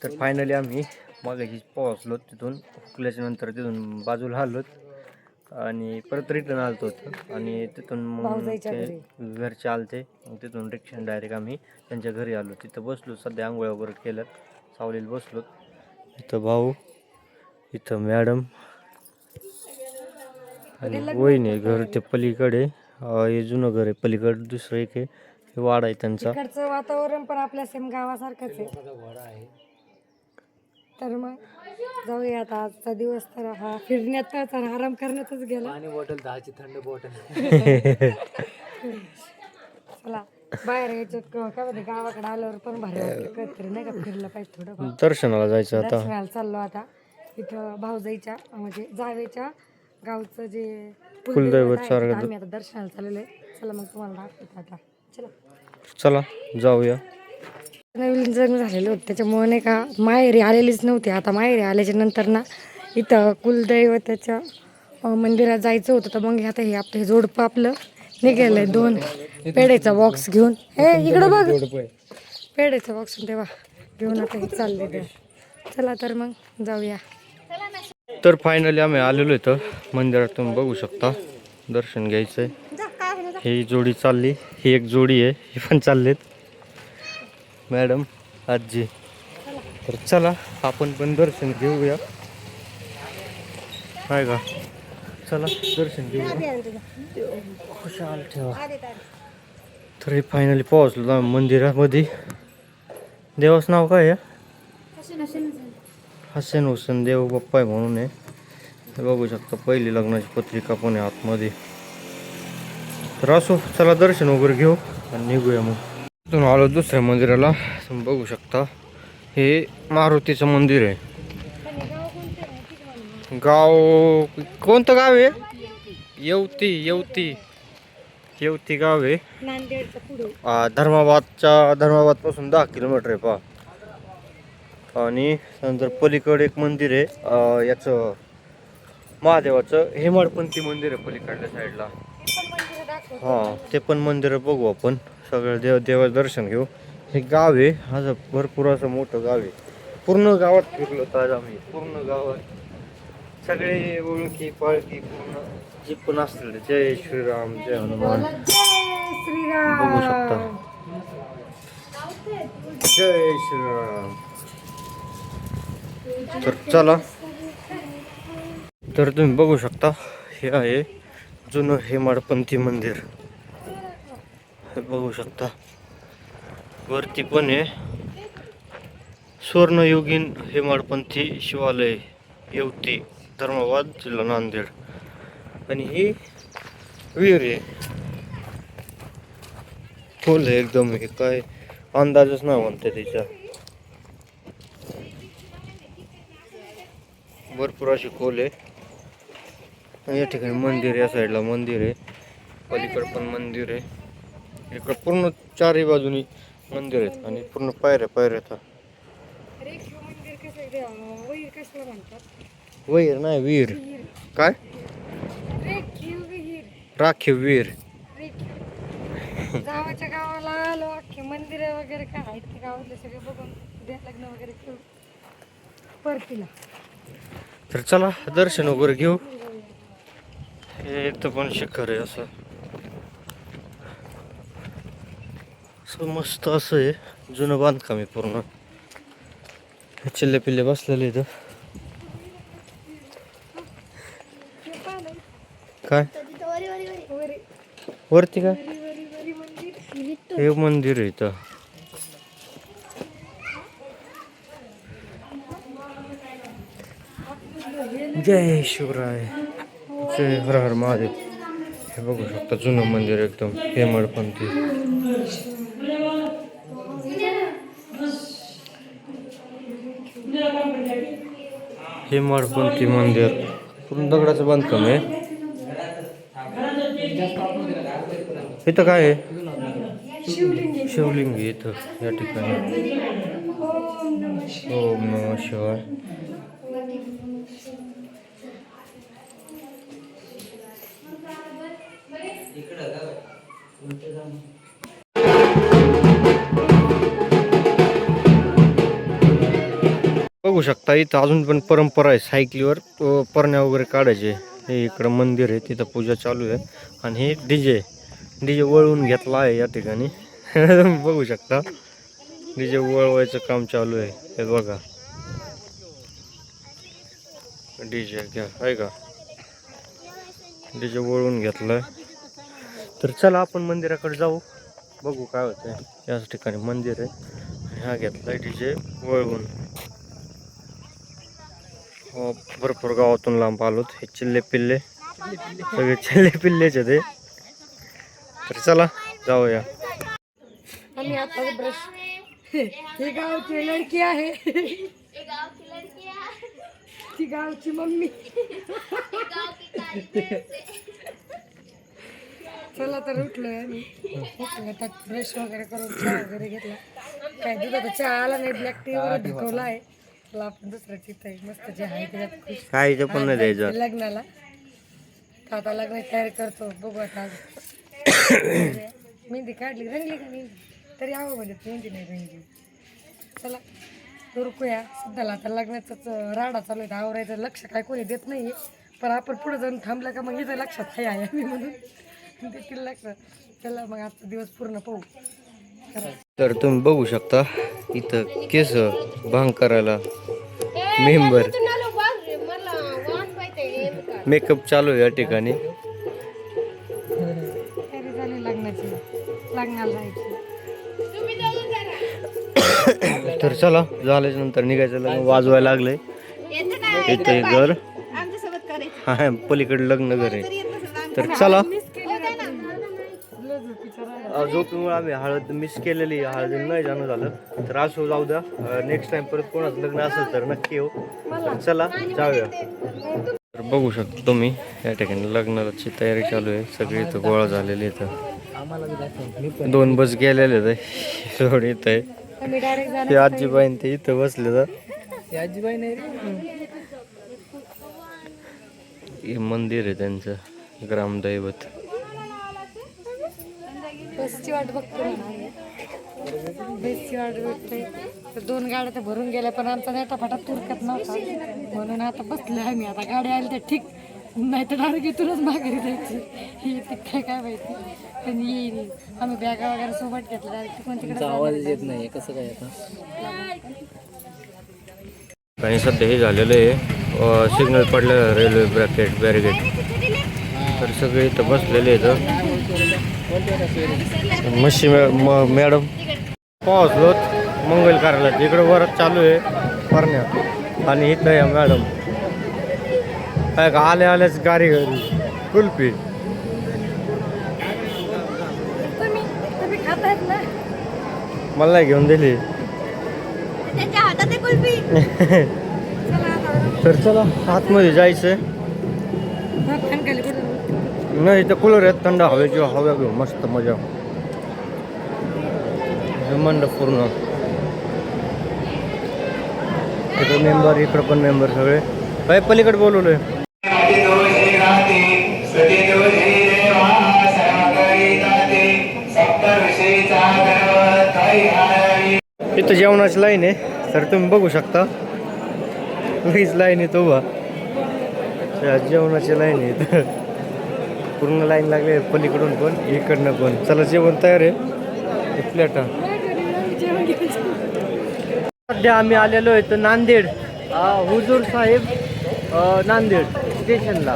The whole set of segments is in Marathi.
तर फायनली आम्ही मागाशी पोहोचलो. तिथून हुकल्याच्या नंतर तिथून बाजूला आलोत आणि परत रिटर्न आलतो आणि तिथून मग ते घरचे आलते. मग तिथून रिक्षाने डायरेक्ट आम्ही त्यांच्या घरी आलो. तिथं बसलो, सध्या आंघोळ वगैरे केलं, सावलीला बसलो. इथं भाऊ, इथं मॅडम आणि वहिनी. घर ते पलीकडे, हे जुनं घर आहे पलीकडे. दुसरं एक आहे, हे वाडा आहे त्यांचा. इकडचं वातावरण पण आपल्या सेम गावासारखंच आहे. तर मग जाऊया आता. आजचा दिवस तर हा फिरण्यातच आणि आराम करण्यातच गेला. पाणी बॉटल 10ची थंड बॉटल. चला बाहेर यायचं काय म्हणते, गावाकडे आल्यावर पण भारी वाटतं कधीतरी, नाही का? फिरलं पाहिजे थोडं. दर्शनाला जायचं आता. दर्शनाला चाललो आता. इथं भाऊजाईच्या म्हणजे जावेच्या गावचं जे कुलदैवत आहे, सारखं आम्ही आता दर्शनाला चाललेलो आहे. चला मग तुम्हाला दाखवतो आता. चला चला जाऊया. नवीन लग्न झालेलं होतं त्याच्यामुळे नाही का माहेरी आलेलीच नव्हती. आता माहेरी आल्याच्या नंतर ना इथं कुलदैवताच्या मंदिरात जायचं होतं. तर मग आता हे आपलं हे जोडपं आपलं निघालंय 2 पेढेचा बॉक्स घेऊन. हे इकडं बघ, पेढेचा बॉक्स तेव्हा घेऊन आता हे चालले ते. चला तर मग जाऊया. तर फायनली आम्ही आलेलो इथं मंदिरात. तुम्ही बघू शकता, दर्शन घ्यायचंय. ही जोडी चालली, ही एक जोडी आहे, ही पण चाललेत मॅडम आजी. तर चला आपण पण दर्शन घेऊया, काय का? चला दर्शन घेऊया. खुशाल ठेवा. तर हे फायनली पोहोचलो आम्ही मंदिरामध्ये. देवाचं नाव काय आहे? हसन हुसेन देव बाप्पा आहे म्हणून आहे. हे बघू शकता, पहिली लग्नाची पत्रिका पण आहे आतमध्ये. तर असो, चला दर्शन वगैरे घेऊ आणि निघूया. मग तिथून आलो दुसऱ्या मंदिराला. तुम्ही बघू शकता, हे मारुतीचं मंदिर आहे. गाव कोणतं गाव आहे? येवती गाव आहे. धर्माबाद पासून 10 किलोमीटर आहे पहा. आणि नंतर पलीकडे एक मंदिर आहे, याचं महादेवाचं, हेमाडपंथी मंदिर आहे पलीकडल्या साईडला. हां, ते पण मंदिर बघू आपण. सगळं देवाचं दर्शन घेऊ. हे गाव आहे, असं भरपूर असं मोठं गाव आहे. पूर्ण गावात फिरलो तर आम्ही, पूर्ण गावात सगळे ओळखी पाळखी पूर्ण जे पण असतील. जय श्रीराम, जय हनुमान. बघू शकता, जय श्रीराम. तर चला, तर तुम्ही बघू शकता, हे आहे जुनं हेमाडपंथी मंदिर. हे बघू शकता, वरती पण आहे स्वर्णयुगीन हेमाडपंथी शिवालय, येवती, धर्माबाद, जिल्हा नांदेड. आणि ही विहीर आहे, खोल आहे एकदम. हे काय अंदाजच नाही म्हणते तिच्या. भरपूर अशी खोल आहे. या ठिकाणी मंदिर, या साईडला मंदिर आहे, पलीकडे पण मंदिर आहे. इकडे पूर्ण चारही बाजूनी मंदिर आहेत आणि पूर्ण पायऱ्या आहेत. विहीर नाही, विहीर काय? राखीव विहीर. गावाच्या गावाला आलो, अख्खे मंदिर वगैरे काय आहेत ते गावातले सगळे बघून लग्न वगैरे करू परतीला. तर चला दर्शन वगैरे घेऊ. हे इथं पण शिखर आहे, असं मस्त असं आहे. जुनं बांधकाम आहे पूर्ण. चिल्ले पिल्ले बसलेले इथं. काय वरती काय? हे मंदिर आहे इथं. जय शिवराय, जय हर हर महादेव. हे बघू शकता, जुनं मंदिर एकदम हेमाडपंथी. हेमाडपंथी मंदिर पूर्ण दगडाचं बांधकाम आहे. इथं काय आहे? शिवलिंग इथं या ठिकाणी. ओम नमः शिवाय. बघू शकता इथं अजून पण परंपरा आहे सायकलीवर परण्या वगैरे काढायचे. हे इकडं मंदिर आहे तिथं पूजा चालू आहे आणि हे डीजे वळवून घेतला आहे या ठिकाणी. बघू शकता डीजे वळवायचं काम चालू आहे. हे बघा डीजे घ्या आहे का, डीजे वळवून घेतलाय. तर चला आपण मंदिराकडे जाऊ, बघू काय होतंय. याच ठिकाणी मंदिर आहे आणि हा घेतलाय डीजे वळवून. हो, भरपूर गावातून लांब आलोत. हे चिल्ले पिल्ले सगळे चिल्ले पिल्लेच आहे ते. तर चला जाऊया. आम्ही आता ब्रश ही गावची लडकी आहे, ती गावची मम्मी. चला तर उठलोय आम्ही. आता ब्रश वगैरे करून चहा वगैरे घेतला. काय दुधाचा चहा आला नाही, ब्लॅक टी वर ढकवला आहे. चला आपण दुसरं चित आहे मस्त जे आहे त्याच्यात खुश. काय पण नाही द्यायचं लग्नाला. तर आता लग्नाची तयारी करतो, बघू आता. मेहंदी काढली, रंगली का मेहंदी तरी यावं म्हणजे मेहंदी नाही रंगली. चला रुकूया. सध्याला आता लग्नाचाच राडा चालू आहे, आवरायचं लक्ष काय कोणी देत नाही. पण आपण पुढे जाऊन थांबलं का मग इथं लक्षात आहे आम्ही म्हणून देखील लक्ष. चला मग आजचा दिवस पूर्ण पाहू. तर तुम्ही बघू शकता इथं केस भांग करायला मेंबर मेकअप चालू आहे या ठिकाणी. तयारी झाली लग्नाची, लग्नाला जायची. तर चला झाल्याच्या नंतर निघायचं. लग्न वाजवायला लागलंय. इथे घर हा पलीकडे लग्न घर आहे. तर चला झोपीमुळे आम्ही हळद मिस केलेली, हळद नाही जाणं झालं. तर असं जाऊ द्या, नेक्स्ट टाइम परत कोणाचं लग्न असेल तर नक्की येऊ. तर चला जाऊया. तर बघू शकता तुम्ही या ठिकाणी लग्नाची तयारी चालू आहे. सगळी इथं गोळा झालेली इथं 2 बस गेलेले आहेत. सोड इथं आहे ते आजीबाईन ते इथं बसले तर. हे मंदिर आहे त्यांचं ग्रामदैवत. बसची वाट बघतो, बसची वाट बघतोय. तर 2 गाड्या तर भरून गेल्या पण आमचा नेटा फाटा तुरकत नव्हता म्हणून आता बसलोय आम्ही. आता गाडी आली तर ठीक, नाही तर डायरेक्ट इथूनच माघारी जायची. येते काय माहिती, पण येईल. आम्ही बॅगा वगैरे सोबत घेतल्या, डायरेक्ट पण तिकडे आवाज येत नाही कसं काय आता. आणि सध्या हे झालेलं आहे सिग्नल पडलं रेल्वे बॅरिगेट. तर सगळे इथं बसलेले आहेत. मशी मॅडम पोहोचलो मंगल कार्यालयात. इकडं वरात चालू आहे करण्यात आणि इथं या मॅडम काय का आल्याच गाडी घरी कुल्फी. तुम्ही खातायत ना, मला नाही घेऊन दिली. तर चला आतमध्ये जायचं. नाही इथं कूलर आहेत, थंड हवेची हवा घेऊ मस्त मजा. मंडप पूर्ण इकडं मेंबर, इकडं पण मेंबर सगळे. काय पलीकडे बोलवलोय. इथं जेवणाची लाईन आहे. तर तुम्ही बघू शकता लगेच लाईन आहे तो जेवणाची लाईन आहे इथं. पूर्ण लाईन लागली पलीकडून पण इकडनं पण. चला जेवण तयार आहे. प्लेटा सध्या आम्ही आलेलो आहे तर नांदेड हुजूर साहेब नांदेड स्टेशनला.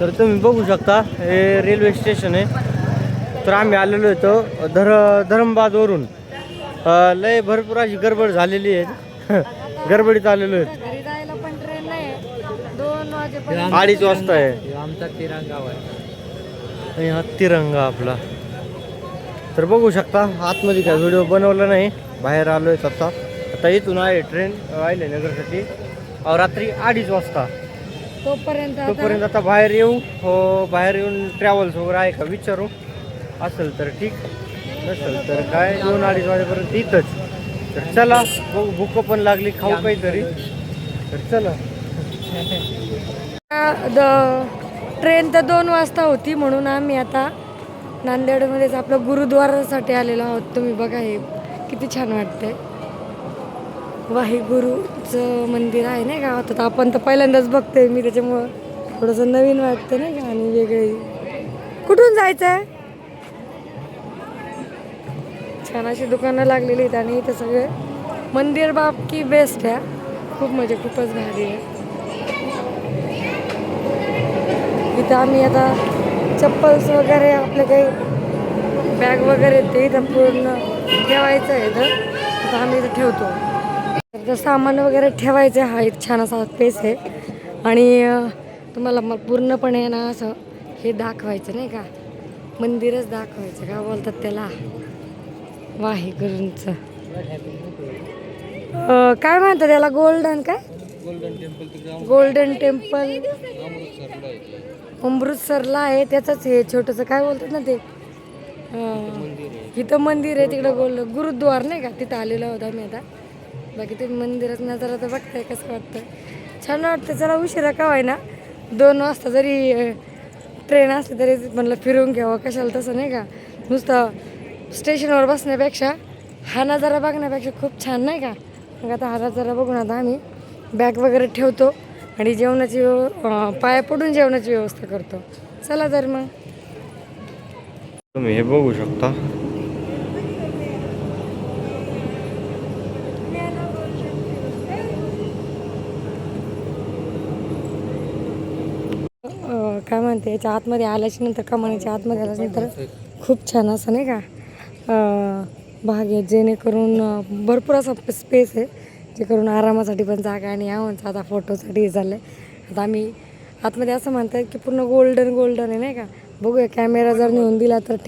तर तुम्ही बघू शकता हे रेल्वे स्टेशन आहे. तर आम्ही आलेलो येतो धरमबादवरून. लय भरपूर अशी गडबड झालेली आहे. गडबडीत आलेलो आहे. 2:30 वाजता आहे. आमचा तिरंगा आहे. हा तिरंगा आपला. तर बघू शकता आतमध्ये काय व्हिडिओ बनवला नाही, बाहेर आलो आहे आता. आता इथून आहे ट्रेन अहिल्यानगरसाठी रात्री 2:30 वाजता. तोपर्यंत आता बाहेर येऊ. हो बाहेर येऊन ट्रॅव्हल्स वगैरे आहे का विचारू. असेल तर ठीक, नसेल तर काय 2-2:30 वाजेपर्यंत इथंच. तर चला बघू, भूक पण लागली, खाऊ काहीतरी. तर चला. ट्रेन तर 2 वाजता होती म्हणून आम्ही आता नांदेडमध्येच आपलं गुरुद्वारासाठी आलेलो आहोत. तुम्ही बघा हे किती छान वाटतंय. वाहेगुरुचं मंदिर आहे नाही का. तर आपण तर पहिल्यांदाच बघतोय मी, त्याच्यामुळं थोडंसं नवीन वाटतं नाही का आणि वेगळे. कुठून जायचं आहे. छान अशी दुकानं लागलेली आहेत आणि इथं सगळे मंदिर बाबकी बेस्ट आहे. खूप म्हणजे खूपच भारी आहे. इथं आम्ही आता चप्पल्स वगैरे आपले काही बॅग वगैरे ते इथं पूर्ण ठेवायचं आहे. तर आम्ही इथं ठेवतो. तर सामान वगैरे ठेवायचं हा एक छान असा स्पेस आहे. आणि तुम्हाला मग पूर्णपणे ना असं हे दाखवायचं नाही का, मंदिरच दाखवायचं का बोलतात त्याला, वाहेगुरूंचं काय म्हणतात त्याला, गोल्डन काय, गोल्डन टेम्पल अमृतसरला आहे. त्याचंच हे छोटंसं काय बोलतात ना ते, इथं मंदिर आहे. तिकडं गुरुद्वार नाही का, तिथं आलेलो होता मी आता. बाकी ते मंदिरात नजारा तर बघताय कसं वाटतं, छान वाटतं. चला उशिरा का व्हाय ना, 2 वाजता जरी ट्रेन असली तरी म्हणलं फिरून घ्यावं, कशाला तसं नाही का. नुसतं स्टेशनवर बसण्यापेक्षा हा नजारा बघण्यापेक्षा खूप छान नाही का. मग आता हा नजारा बघून आता आम्ही बॅग वगैरे ठेवतो आणि जेवणाची पाया पडून जेवणाची व्यवस्था करतो. चला तर मग. तुम्ही हे बघू शकता. काय म्हणते, याच्या आतमध्ये आल्याच्या नंतर, कमानीच्या आतमध्ये आल्याच्यानंतर खूप छान असं नाही का भाग आहे, जेणेकरून भरपूर असा स्पेस आहे, जे करून आरामासाठी पण जागा. आणि आमचं आता फोटोसाठी हे झालं आहे. आता आम्ही आतमध्ये असं म्हणतात की पूर्ण गोल्डन गोल्डन आहे नाही का. बघूया कॅमेरा जर नेऊन दिला तर ठीक.